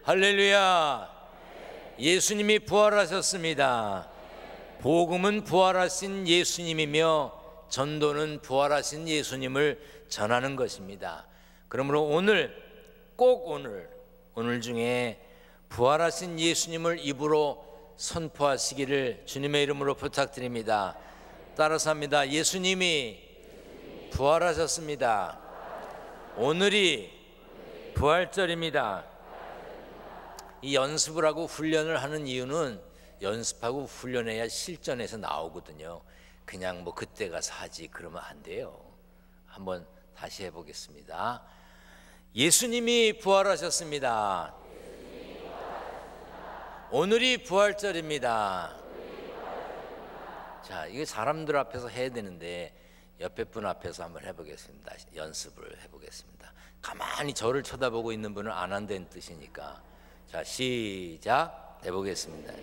할렐루야. 예수님이 부활하셨습니다. 복음은 부활하신 예수님이며 전도는 부활하신 예수님을 전하는 것입니다. 그러므로 꼭 오늘 중에 부활하신 예수님을 입으로 선포하시기를 주님의 이름으로 부탁드립니다. 따라서 합니다. 예수님이 부활하셨습니다. 오늘이 부활절입니다. 이 연습을 하고 훈련을 하는 이유는 연습하고 훈련해야 실전에서 나오거든요. 그냥 뭐 그때 가서 하지 그러면 안 돼요. 한번 다시 해보겠습니다. 예수님이 부활하셨습니다. 오늘이 부활절입니다. 자, 이게 사람들 앞에서 해야 되는데 옆에 분 앞에서 한번 해보겠습니다. 연습을 해보겠습니다. 가만히 저를 쳐다보고 있는 분은 안 한다는 뜻이니까. 자, 시작 해보겠습니다.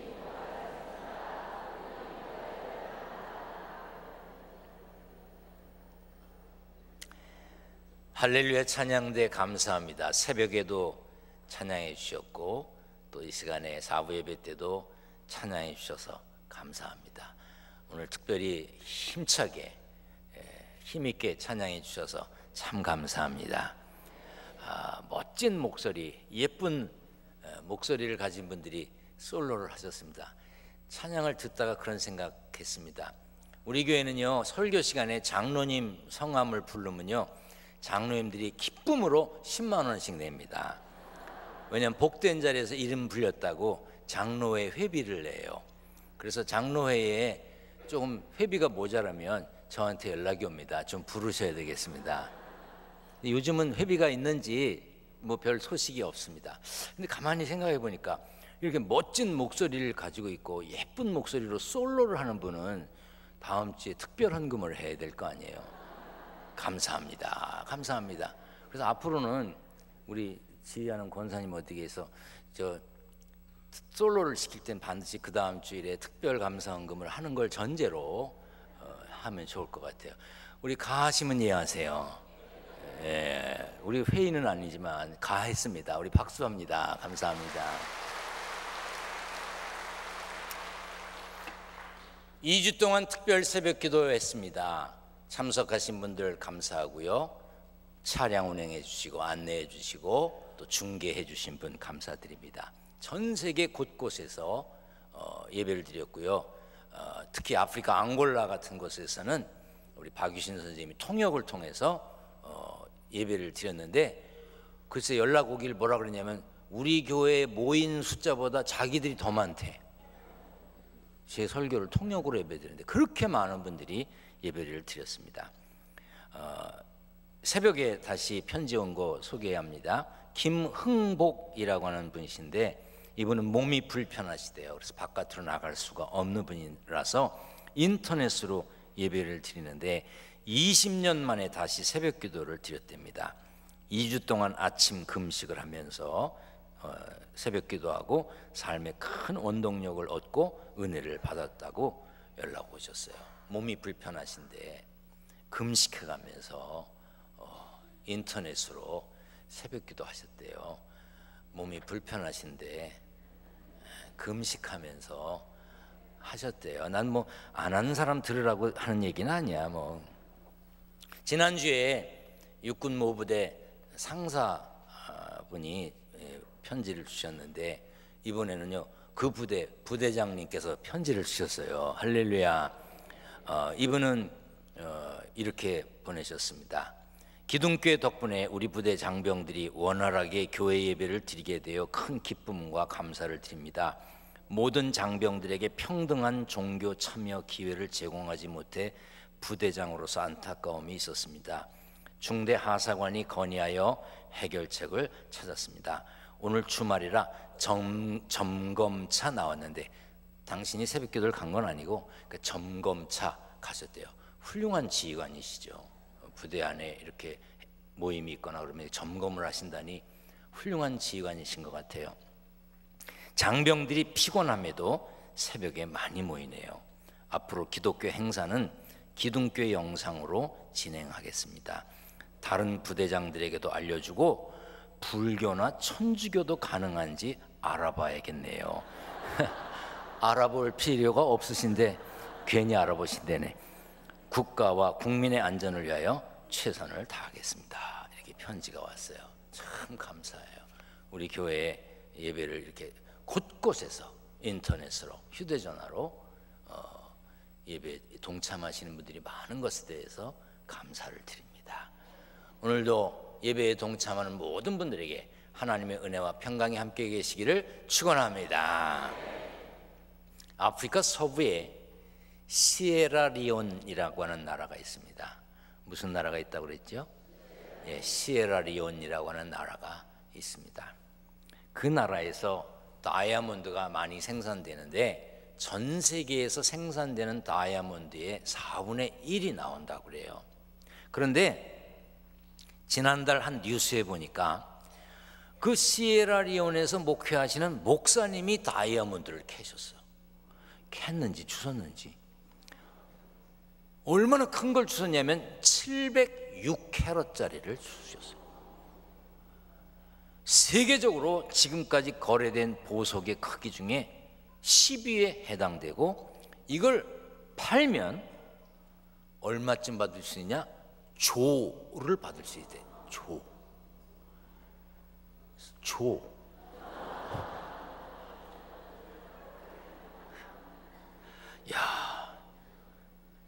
할렐루야. 찬양대 감사합니다. 새벽에도 찬양해 주셨고 또 이 시간에 4부 예배 때도 찬양해 주셔서 감사합니다. 오늘 특별히 힘차게 힘있게 찬양해 주셔서 참 감사합니다. 멋진 목소리, 예쁜 목소리를 가진 분들이 솔로를 하셨습니다. 찬양을 듣다가 그런 생각했습니다. 우리 교회는요, 설교 시간에 장로님 성함을 부르면요, 장로님들이 기쁨으로 10만 원씩 냅니다. 왜냐하면 복된 자리에서 이름 불렸다고 장로회 회비를 내요. 그래서 장로회에 조금 회비가 모자라면 저한테 연락이 옵니다. 좀 부르셔야 되겠습니다. 요즘은 회비가 있는지 뭐 별 소식이 없습니다. 근데 가만히 생각해 보니까 이렇게 멋진 목소리를 가지고 있고 예쁜 목소리로 솔로를 하는 분은 다음 주에 특별 헌금을 해야 될 거 아니에요. 감사합니다. 감사합니다. 그래서 앞으로는 우리 지휘하는 권사님 어떻게 해서 저 솔로를 시킬 땐 반드시 그 다음 주일에 특별 감사 헌금을 하는 걸 전제로 하면 좋을 것 같아요. 우리 가하시면 예하세요. 예, 우리 회의는 아니지만 가했습니다. 우리 박수합니다. 감사합니다. 2주 동안 특별 새벽 기도했습니다. 참석하신 분들 감사하고요. 차량 운행해 주시고 안내해 주시고 또 중계해 주신 분 감사드립니다. 전 세계 곳곳에서 예배를 드렸고요. 특히 아프리카 앙골라 같은 곳에서는 우리 박유신 선생님이 통역을 통해서 예배를 드렸는데 글쎄 연락 오길 뭐라 그러냐면 우리 교회 모인 숫자보다 자기들이 더 많대. 제 설교를 통역으로 예배 드렸는데 그렇게 많은 분들이 예배를 드렸습니다. 새벽에 다시 편지 온 거 소개합니다. 김흥복이라고 하는 분이신데 이분은 몸이 불편하시대요. 그래서 바깥으로 나갈 수가 없는 분이라서 인터넷으로 예배를 드리는데 20년 만에 다시 새벽 기도를 드렸답니다. 2주 동안 아침 금식을 하면서 새벽 기도하고 삶에 큰 원동력을 얻고 은혜를 받았다고 연락 오셨어요. 몸이 불편하신데 금식해가면서 인터넷으로 새벽 기도 하셨대요. 몸이 불편하신데 금식하면서 하셨대요. 난 뭐 안 하는 사람 들으라고 하는 얘기는 아니야. 뭐 지난주에 육군모부대 상사분이 편지를 주셨는데 이번에는요 그 부대장님께서 편지를 주셨어요. 할렐루야. 이분은 이렇게 보내셨습니다. 기둥교회 덕분에 우리 부대 장병들이 원활하게 교회 예배를 드리게 되어 큰 기쁨과 감사를 드립니다. 모든 장병들에게 평등한 종교 참여 기회를 제공하지 못해 부대장으로서 안타까움이 있었습니다. 중대 하사관이 건의하여 해결책을 찾았습니다. 오늘 주말이라 점검차 나왔는데 당신이 새벽기도를 간 건 아니고 그 점검차 가셨대요. 훌륭한 지휘관이시죠. 부대 안에 이렇게 모임이 있거나 그러면 점검을 하신다니 훌륭한 지휘관이신 것 같아요. 장병들이 피곤함에도 새벽에 많이 모이네요. 앞으로 기독교 행사는 기둥교회 영상으로 진행하겠습니다. 다른 부대장들에게도 알려주고 불교나 천주교도 가능한지 알아봐야겠네요. 알아볼 필요가 없으신데 괜히 알아보신다네. 국가와 국민의 안전을 위하여 최선을 다하겠습니다. 이렇게 편지가 왔어요. 참 감사해요. 우리 교회 예배를 이렇게 곳곳에서 인터넷으로, 휴대전화로 예배 동참하시는 분들이 많은 것에 대해서 감사를 드립니다. 오늘도 예배에 동참하는 모든 분들에게 하나님의 은혜와 평강이 함께 계시기를 축원합니다. 아프리카 서부에 시에라리온이라고 하는 나라가 있습니다. 무슨 나라가 있다고 그랬죠? 예, 시에라리온이라고 하는 나라가 있습니다. 그 나라에서 다이아몬드가 많이 생산되는데 전 세계에서 생산되는 다이아몬드의 4분의 1이 나온다고 그래요. 그런데 지난달 한 뉴스에 보니까 그 시에라리온에서 목회하시는 목사님이 다이아몬드를 캐셨어요. 캤는지 주웠는지. 얼마나 큰 걸 주웠냐면 706캐럿짜리를 주셨어요. 세계적으로 지금까지 거래된 보석의 크기 중에 10위에 해당되고, 이걸 팔면 얼마쯤 받을 수 있냐? 조를 받을 수 있대. 조. 야,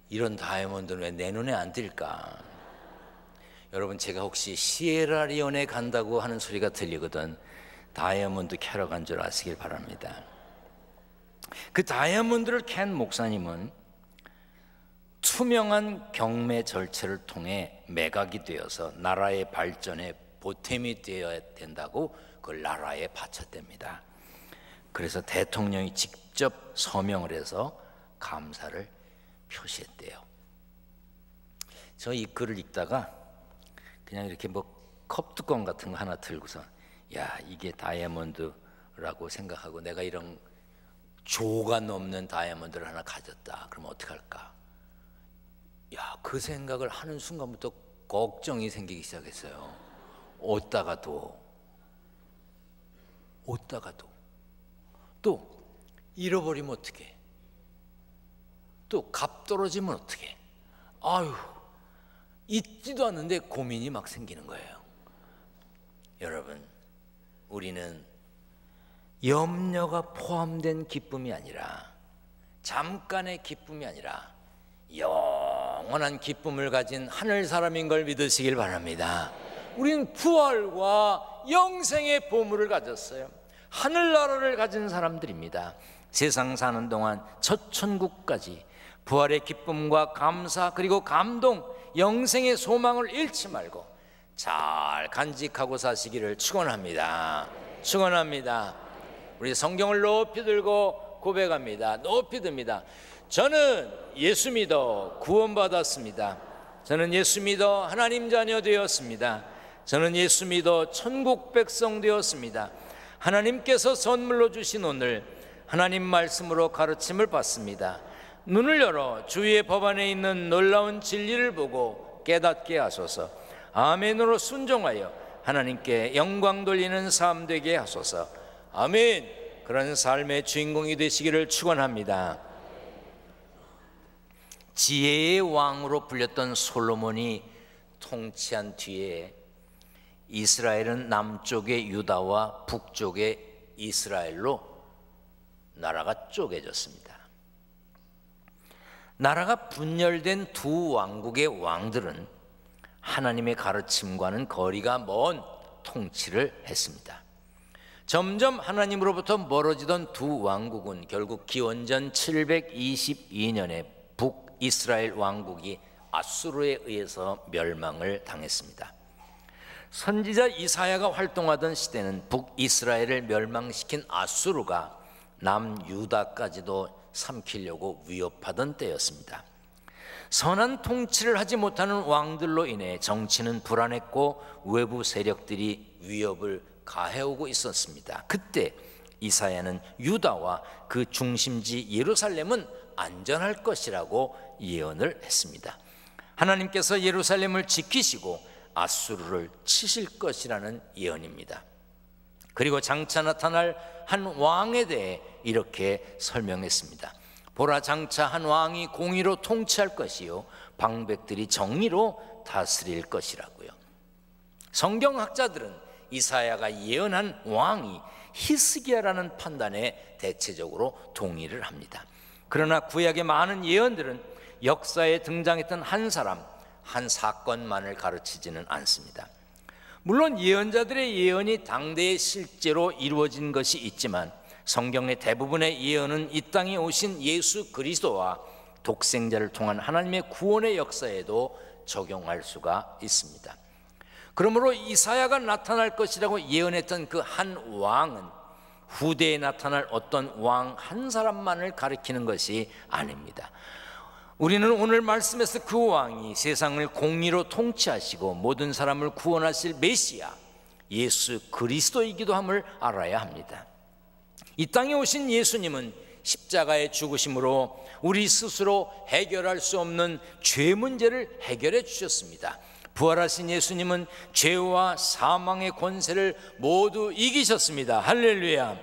이런 다이아몬드는 왜 내 눈에 안 띌까? 여러분, 제가 혹시 시에라리온에 간다고 하는 소리가 들리거든 다이아몬드 캐러 간 줄 아시길 바랍니다. 그 다이아몬드를 캔 목사님은 투명한 경매 절차를 통해 매각이 되어서 나라의 발전에 보탬이 되어야 된다고 그걸 나라에 바쳤답니다. 그래서 대통령이 직접 서명을 해서 감사를 표시했대요. 저 이 글을 읽다가 그냥 이렇게 뭐 컵뚜껑 같은 거 하나 들고서, 야, 이게 다이아몬드라고 생각하고 내가 이런 조가 넘는 다이아몬드를 하나 가졌다. 그러면 어떡할까? 야, 그 생각을 하는 순간부터 걱정이 생기기 시작했어요. 얻다가도 또 잃어버리면 어떡해? 또 값 떨어지면 어떡해? 아유, 있지도 않는데 고민이 막 생기는 거예요. 여러분, 우리는 염려가 포함된 기쁨이 아니라, 잠깐의 기쁨이 아니라 영원한 기쁨을 가진 하늘 사람인 걸 믿으시길 바랍니다. 우리는 부활과 영생의 보물을 가졌어요. 하늘나라를 가진 사람들입니다. 세상 사는 동안 첫 천국까지 부활의 기쁨과 감사, 그리고 감동, 영생의 소망을 잃지 말고 잘 간직하고 사시기를 축원합니다. 우리 성경을 높이 들고 고백합니다. 높이 듭니다. 저는 예수 믿어 구원받았습니다. 저는 예수 믿어 하나님 자녀 되었습니다. 저는 예수 믿어 천국 백성 되었습니다. 하나님께서 선물로 주신 오늘 하나님 말씀으로 가르침을 받습니다. 눈을 열어 주의 법 안에 있는 놀라운 진리를 보고 깨닫게 하소서. 아멘으로 순종하여 하나님께 영광 돌리는 삶 되게 하소서. 아멘. 그런 삶의 주인공이 되시기를 축원합니다. 지혜의 왕으로 불렸던 솔로몬이 통치한 뒤에 이스라엘은 남쪽의 유다와 북쪽의 이스라엘로 나라가 쪼개졌습니다. 나라가 분열된 두 왕국의 왕들은 하나님의 가르침과는 거리가 먼 통치를 했습니다. 점점 하나님으로부터 멀어지던 두 왕국은 결국 기원전 722년에 북이스라엘 왕국이 아수르에 의해서 멸망을 당했습니다. 선지자 이사야가 활동하던 시대는 북이스라엘을 멸망시킨 아수르가 남유다까지도 삼키려고 위협하던 때였습니다. 선한 통치를 하지 못하는 왕들로 인해 정치는 불안했고 외부 세력들이 위협을 가해오고 있었습니다. 그때 이사야는 유다와 그 중심지 예루살렘은 안전할 것이라고 예언을 했습니다. 하나님께서 예루살렘을 지키시고 앗수르를 치실 것이라는 예언입니다. 그리고 장차 나타날 한 왕에 대해 이렇게 설명했습니다. 보라, 장차 한 왕이 공의로 통치할 것이요 방백들이 정의로 다스릴 것이라고요. 성경학자들은 이사야가 예언한 왕이 히스기야라는 판단에 대체적으로 동의를 합니다. 그러나 구약의 많은 예언들은 역사에 등장했던 한 사람, 한 사건만을 가르치지는 않습니다. 물론 예언자들의 예언이 당대에 실제로 이루어진 것이 있지만 성경의 대부분의 예언은 이 땅에 오신 예수 그리스도와 독생자를 통한 하나님의 구원의 역사에도 적용할 수가 있습니다. 그러므로 이사야가 나타날 것이라고 예언했던 그 한 왕은 후대에 나타날 어떤 왕 한 사람만을 가리키는 것이 아닙니다. 우리는 오늘 말씀에서 그 왕이 세상을 공의로 통치하시고 모든 사람을 구원하실 메시아 예수 그리스도이기도 함을 알아야 합니다. 이 땅에 오신 예수님은 십자가의 죽으심으로 우리 스스로 해결할 수 없는 죄 문제를 해결해 주셨습니다. 부활하신 예수님은 죄와 사망의 권세를 모두 이기셨습니다. 할렐루야.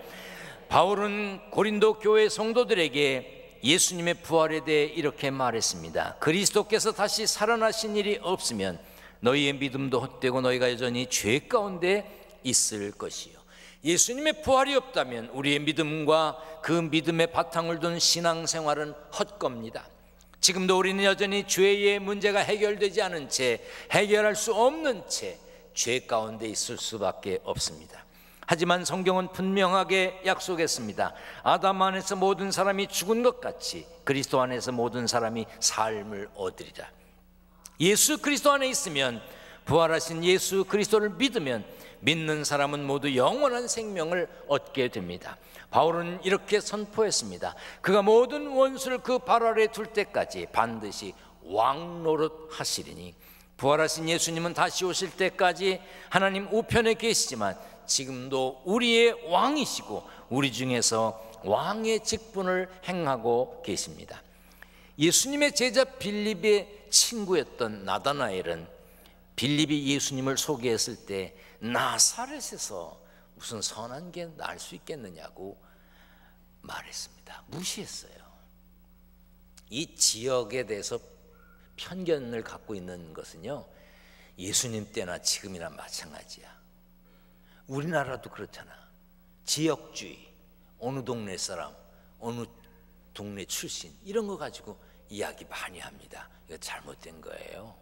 바울은 고린도 교회 성도들에게 예수님의 부활에 대해 이렇게 말했습니다. 그리스도께서 다시 살아나신 일이 없으면 너희의 믿음도 헛되고 너희가 여전히 죄 가운데 있을 것이요. 예수님의 부활이 없다면 우리의 믿음과 그 믿음의 바탕을 둔 신앙생활은 헛겁니다. 지금도 우리는 여전히 죄의 문제가 해결되지 않은 채, 해결할 수 없는 채 죄 가운데 있을 수밖에 없습니다. 하지만 성경은 분명하게 약속했습니다. 아담 안에서 모든 사람이 죽은 것 같이 그리스도 안에서 모든 사람이 삶을 얻으리라. 예수 그리스도 안에 있으면, 부활하신 예수 그리스도를 믿으면 믿는 사람은 모두 영원한 생명을 얻게 됩니다. 바울은 이렇게 선포했습니다. 그가 모든 원수를 그 발 아래 둘 때까지 반드시 왕 노릇 하시리니. 부활하신 예수님은 다시 오실 때까지 하나님 우편에 계시지만 지금도 우리의 왕이시고 우리 중에서 왕의 직분을 행하고 계십니다. 예수님의 제자 빌립의 친구였던 나다나엘은 빌립이 예수님을 소개했을 때 나사렛에서 무슨 선한 게 날 수 있겠느냐고 말했습니다. 무시했어요. 이 지역에 대해서 편견을 갖고 있는 것은요, 예수님 때나 지금이나 마찬가지야. 우리나라도 그렇잖아. 지역주의, 어느 동네 사람, 어느 동네 출신, 이런 거 가지고 이야기 많이 합니다. 이거 잘못된 거예요.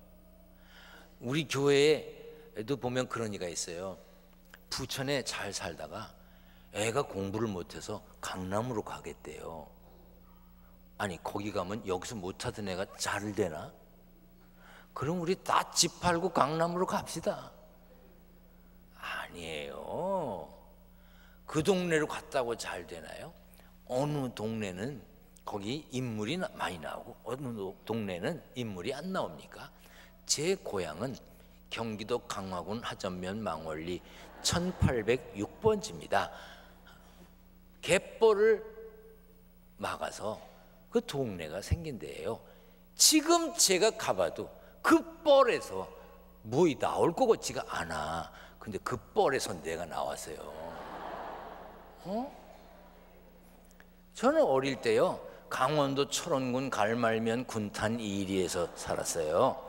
우리 교회에도 보면 그런 애가 있어요. 부천에 잘 살다가 애가 공부를 못해서 강남으로 가겠대요. 아니, 거기 가면 여기서 못하던 애가 잘 되나? 그럼 우리 다 집 팔고 강남으로 갑시다. 아니에요. 그 동네로 갔다고 잘 되나요? 어느 동네는 거기 인물이 많이 나오고 어느 동네는 인물이 안 나옵니까? 제 고향은 경기도 강화군 하전면 망월리 1806번지입니다. 갯벌을 막아서 그 동네가 생긴 데예요. 지금 제가 가봐도 그 뻘에서 뭐이 나올 것 같지가 않아. 근데 그 뻘에서 내가 나왔어요. 저는 어릴 때요, 강원도 철원군 갈말면 군탄 이리에서 살았어요.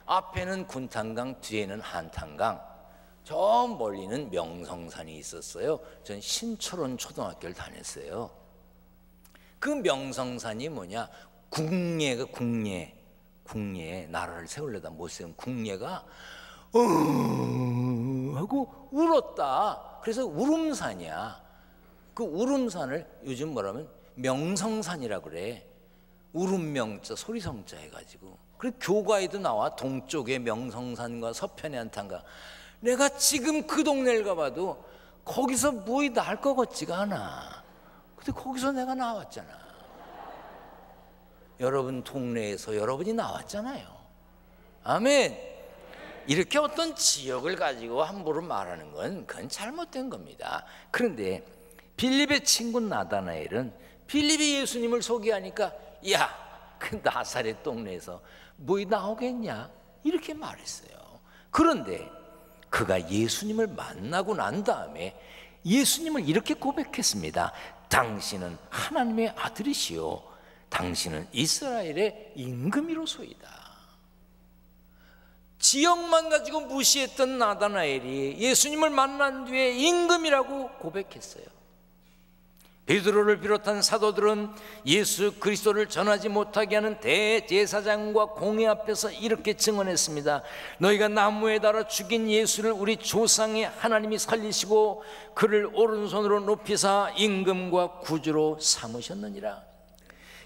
앞에는 군탄강, 뒤에는 한탄강, 저 멀리는 명성산이 있었어요. 전 신철원 초등학교를 다녔어요. 그 명성산이 뭐냐, 궁예가 궁예에 나라를 세우려다 못 세운 궁예가 하고 울었다. 그래서 울음산이야. 그 울음산을 요즘 뭐라면 명성산이라고 그래. 울음명자 소리성자 해가지고. 그리고 교과에도 나와. 동쪽에 명성산과 서편에 한탄강. 내가 지금 그 동네를 가봐도 거기서 뭐이 날 것 같지가 않아. 근데 거기서 내가 나왔잖아. 여러분 동네에서 여러분이 나왔잖아요. 아멘. 이렇게 어떤 지역을 가지고 함부로 말하는 건 그건 잘못된 겁니다. 그런데 빌립의 친구 나다나엘은 빌립이 예수님을 소개하니까 야, 그 나사렛 동네에서 뭐이 나오겠냐 이렇게 말했어요. 그런데 그가 예수님을 만나고 난 다음에 예수님을 이렇게 고백했습니다. 당신은 하나님의 아들이시요 당신은 이스라엘의 임금이로소이다. 지역만 가지고 무시했던 나다나엘이 예수님을 만난 뒤에 임금이라고 고백했어요. 베드로를 비롯한 사도들은 예수 그리스도를 전하지 못하게 하는 대제사장과 공회 앞에서 이렇게 증언했습니다. 너희가 나무에 달아 죽인 예수를 우리 조상의 하나님이 살리시고 그를 오른손으로 높이사 임금과 구주로 삼으셨느니라.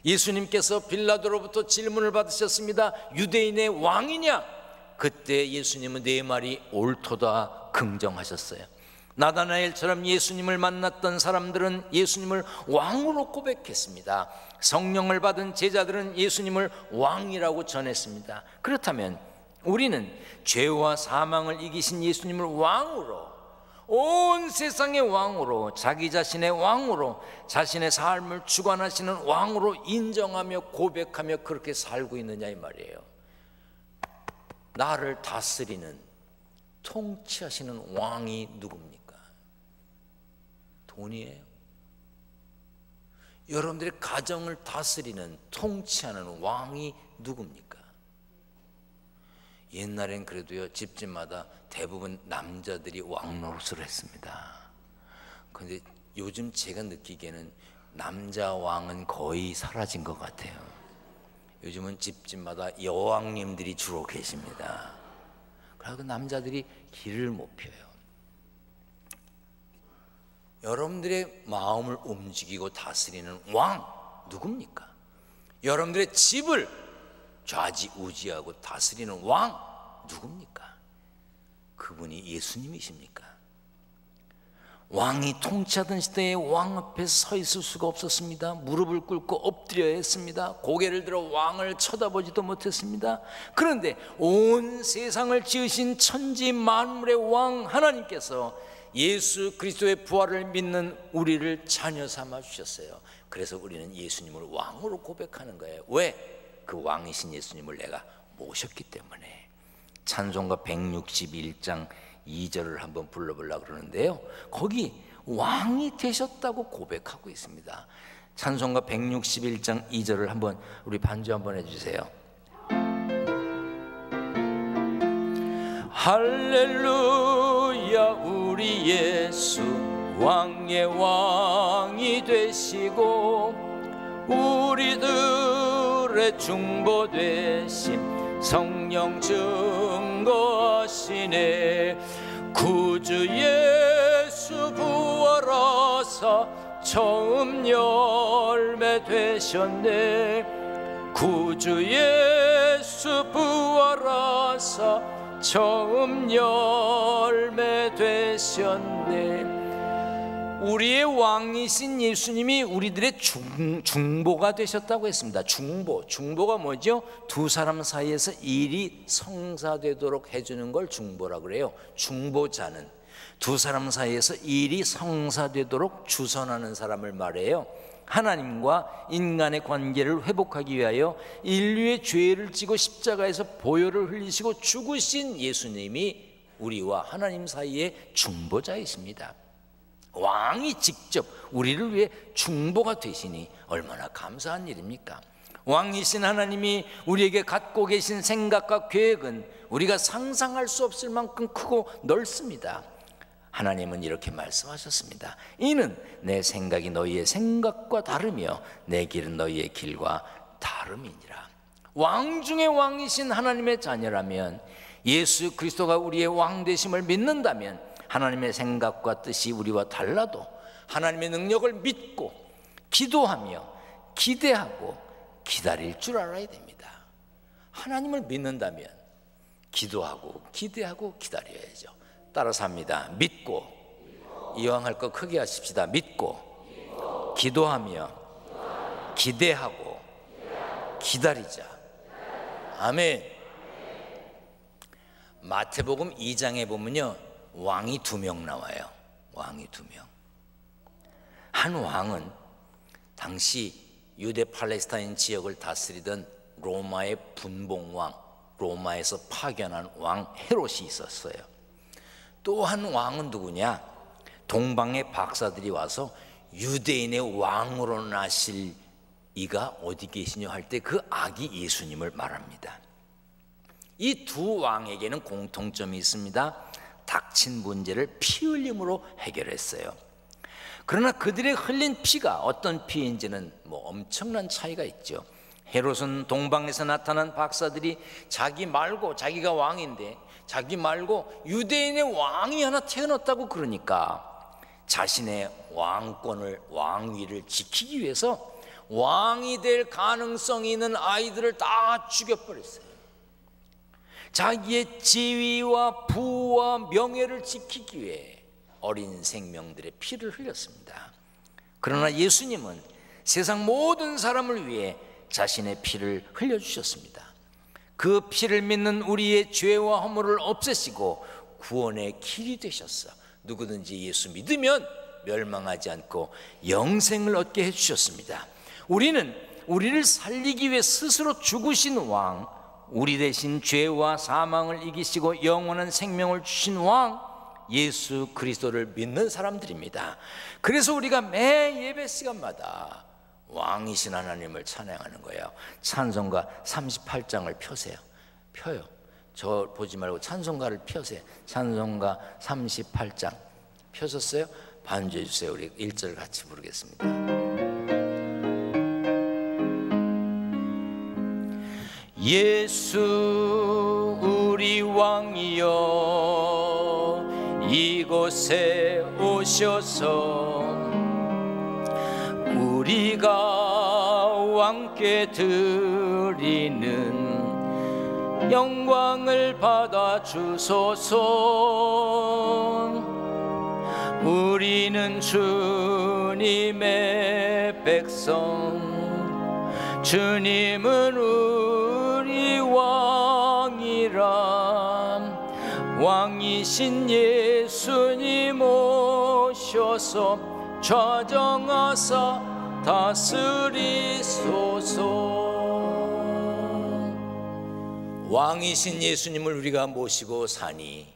예수님께서 빌라도로부터 질문을 받으셨습니다. 유대인의 왕이냐? 그때 예수님은 네 말이 옳도다 긍정하셨어요. 나다나엘처럼 예수님을 만났던 사람들은 예수님을 왕으로 고백했습니다. 성령을 받은 제자들은 예수님을 왕이라고 전했습니다. 그렇다면 우리는 죄와 사망을 이기신 예수님을 왕으로, 온 세상의 왕으로, 자기 자신의 왕으로, 자신의 삶을 주관하시는 왕으로 인정하며 고백하며 그렇게 살고 있느냐 이 말이에요. 나를 다스리는, 통치하시는 왕이 누굽니까? 돈이에요? 여러분들의 가정을 다스리는, 통치하는 왕이 누굽니까? 옛날엔 그래도요, 집집마다 대부분 남자들이 왕 노릇을 했습니다. 그런데 요즘 제가 느끼기에는 남자 왕은 거의 사라진 것 같아요. 요즘은 집집마다 여왕님들이 주로 계십니다. 그래서 남자들이 길을 못 펴요. 여러분들의 마음을 움직이고 다스리는 왕 누굽니까? 여러분들의 집을 좌지우지하고 다스리는 왕 누굽니까? 그분이 예수님이십니까? 왕이 통치하던 시대에 왕 앞에 서 있을 수가 없었습니다. 무릎을 꿇고 엎드려야 했습니다. 고개를 들어 왕을 쳐다보지도 못했습니다. 그런데 온 세상을 지으신 천지 만물의 왕 하나님께서 예수 그리스도의 부활을 믿는 우리를 자녀 삼아 주셨어요. 그래서 우리는 예수님을 왕으로 고백하는 거예요. 왜? 그 왕이신 예수님을 내가 모셨기 때문에. 찬송가 161장 2절을 한번 불러보려고 그러는데요, 거기 왕이 되셨다고 고백하고 있습니다. 찬송가 161장 2절을 한번 우리 반주 한번 해주세요. 할렐루야 우리 예수 왕의 왕이 되시고 우리들의 중보 되심 성령 증거하시네. 구주 예수 부활하사 처음 열매 되셨네. 구주 예수 부활하사 처음 열매 되셨네. 우리의 왕이신 예수님이 우리들의 중보가 되셨다고 했습니다. 중보가 뭐죠? 두 사람 사이에서 일이 성사되도록 해주는 걸 중보라고 그래요. 중보자는 두 사람 사이에서 일이 성사되도록 주선하는 사람을 말해요. 하나님과 인간의 관계를 회복하기 위하여 인류의 죄를 지고 십자가에서 보혈을 흘리시고 죽으신 예수님이 우리와 하나님 사이의 중보자이십니다. 왕이 직접 우리를 위해 중보가 되시니 얼마나 감사한 일입니까? 왕이신 하나님이 우리에게 갖고 계신 생각과 계획은 우리가 상상할 수 없을 만큼 크고 넓습니다. 하나님은 이렇게 말씀하셨습니다. 이는 내 생각이 너희의 생각과 다르며 내 길은 너희의 길과 다름이니라. 왕 중에 왕이신 하나님의 자녀라면, 예수 그리스도가 우리의 왕 되심을 믿는다면 하나님의 생각과 뜻이 우리와 달라도 하나님의 능력을 믿고 기도하며 기대하고 기다릴 줄 알아야 됩니다. 하나님을 믿는다면 기도하고 기대하고 기다려야죠. 따라서 합니다. 믿고, 이왕 할 거 크게 하십시다. 믿고 기도하며 기대하고 기다리자. 아멘. 마태복음 2장에 보면요, 왕이 2명 나와요. 왕이 2명. 한 왕은 당시 유대 팔레스타인 지역을 다스리던 로마의 분봉왕 로마에서 파견한 왕 헤롯이 있었어요. 또 한 왕은 누구냐? 동방의 박사들이 와서 유대인의 왕으로 나실 이가 어디 계시냐 할 때 그 아기 예수님을 말합니다. 이 두 왕에게는 공통점이 있습니다. 닥친 문제를 피 흘림으로 해결했어요. 그러나 그들의 흘린 피가 어떤 피인지는 엄청난 차이가 있죠. 헤롯은 동방에서 나타난 박사들이 자기 말고, 자기가 왕인데 자기 말고 유대인의 왕이 하나 태어났다고 그러니까 자신의 왕권을, 왕위를 지키기 위해서 왕이 될 가능성이 있는 아이들을 다 죽여버렸어요. 자기의 지위와 부와 명예를 지키기 위해 어린 생명들의 피를 흘렸습니다. 그러나 예수님은 세상 모든 사람을 위해 자신의 피를 흘려주셨습니다. 그 피를 믿는 우리의 죄와 허물을 없애시고 구원의 길이 되셨어. 누구든지 예수 믿으면 멸망하지 않고 영생을 얻게 해주셨습니다. 우리는 우리를 살리기 위해 스스로 죽으신 왕, 우리 대신 죄와 사망을 이기시고 영원한 생명을 주신 왕 예수 그리스도를 믿는 사람들입니다. 그래서 우리가 매 예배 시간마다 왕이신 하나님을 찬양하는 거예요. 찬송가 38장을 펴세요. 펴요. 저 보지 말고 찬송가를 펴세요. 찬송가 38장 펴셨어요? 반주해 주세요. 우리 1절 같이 부르겠습니다. 예수 우리 왕이여 이곳에 오셔서 우리가 왕께 드리는 영광을 받아 주소서. 우리는 주님의 백성, 주님은 우리 왕이라. 왕이신 예수님 오셔서 좌정하사 다스리소서. 왕이신 예수님을 우리가 모시고 사니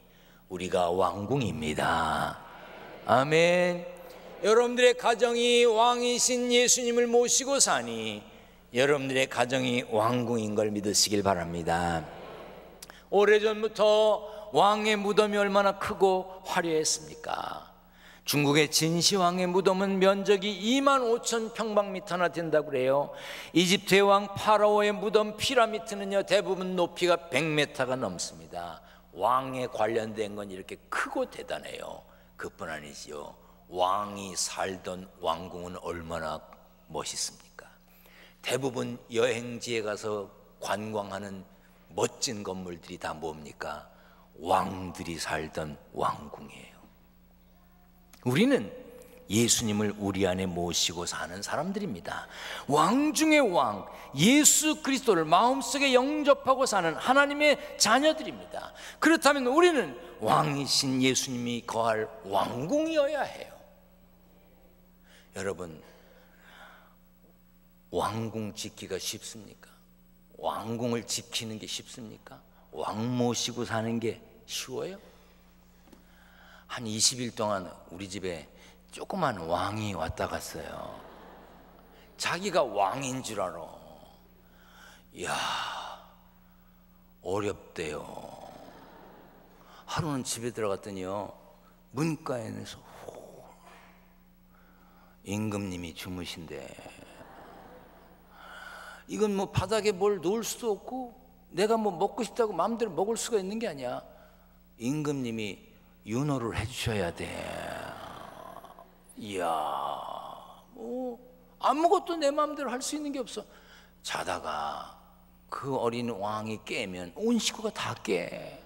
우리가 왕궁입니다. 아멘. 여러분들의 가정이 왕이신 예수님을 모시고 사니 여러분들의 가정이 왕궁인 걸 믿으시길 바랍니다. 오래전부터 왕의 무덤이 얼마나 크고 화려했습니까? 중국의 진시황의 무덤은 면적이 25,000평방미터나 된다고 그래요. 이집트의 왕 파라오의 무덤 피라미드는요 대부분 높이가 100m가 넘습니다. 왕에 관련된 건 이렇게 크고 대단해요. 그뿐 아니지요. 왕이 살던 왕궁은 얼마나 멋있습니까? 대부분 여행지에 가서 관광하는 멋진 건물들이 다 뭡니까? 왕들이 살던 왕궁이에요. 우리는 예수님을 우리 안에 모시고 사는 사람들입니다. 왕 중의 왕 예수 그리스도를 마음속에 영접하고 사는 하나님의 자녀들입니다. 그렇다면 우리는 왕이신 예수님이 거할 왕궁이어야 해요. 여러분, 왕궁 짓기가 쉽습니까? 왕궁을 지키는 게 쉽습니까? 왕 모시고 사는 게 쉬워요? 한 20일 동안 우리 집에 조그만 왕이 왔다 갔어요. 자기가 왕인 줄 알아. 이야, 어렵대요. 하루는 집에 들어갔더니요 문가에서 임금님이 주무신대. 이건 뭐 바닥에 뭘 놓을 수도 없고 내가 뭐 먹고 싶다고 마음대로 먹을 수가 있는 게 아니야. 임금님이 윤호를 해주셔야 돼. 이야, 뭐 아무것도 내 마음대로 할 수 있는 게 없어. 자다가 그 어린 왕이 깨면 온 식구가 다 깨.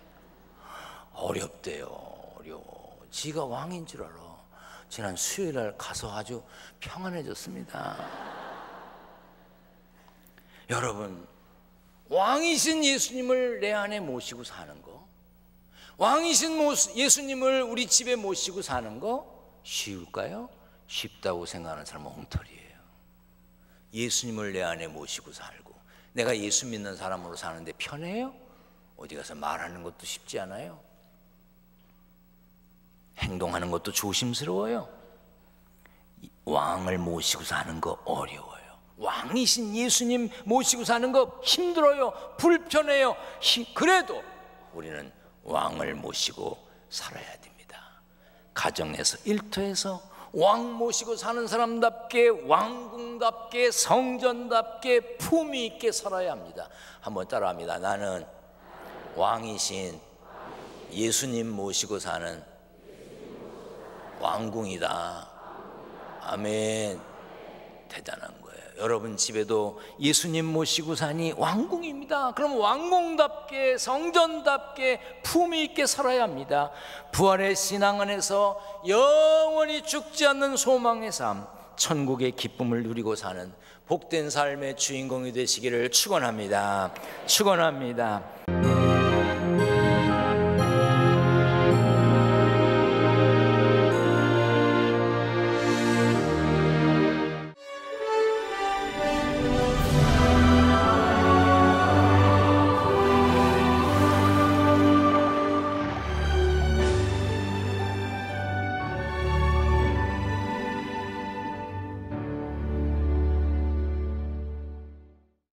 어렵대요. 어려워. 지가 왕인 줄 알아. 지난 수요일날 가서 아주 평안해졌습니다. 여러분, 왕이신 예수님을 내 안에 모시고 사는 거, 왕이신 예수님을 우리 집에 모시고 사는 거 쉬울까요? 쉽다고 생각하는 사람은 엉터리예요. 예수님을 내 안에 모시고 살고 내가 예수 믿는 사람으로 사는데 편해요? 어디 가서 말하는 것도 쉽지 않아요. 행동하는 것도 조심스러워요. 왕을 모시고 사는 거 어려워요. 왕이신 예수님 모시고 사는 거 힘들어요. 불편해요. 그래도 우리는 왕을 모시고 살아야 됩니다. 가정에서, 일터에서 왕 모시고 사는 사람답게, 왕궁답게, 성전답게 품위 있게 살아야 합니다. 한번 따라합니다. 나는 왕이신 예수님 모시고 사는 왕궁이다. 아멘. 대단한 거예요. 여러분 집에도 예수님 모시고 사니 왕궁입니다. 그럼 왕궁답게, 성전답게 품위 있게 살아야 합니다. 부활의 신앙 안에서 영원히 죽지 않는 소망의 삶, 천국의 기쁨을 누리고 사는 복된 삶의 주인공이 되시기를 축원합니다. 축원합니다.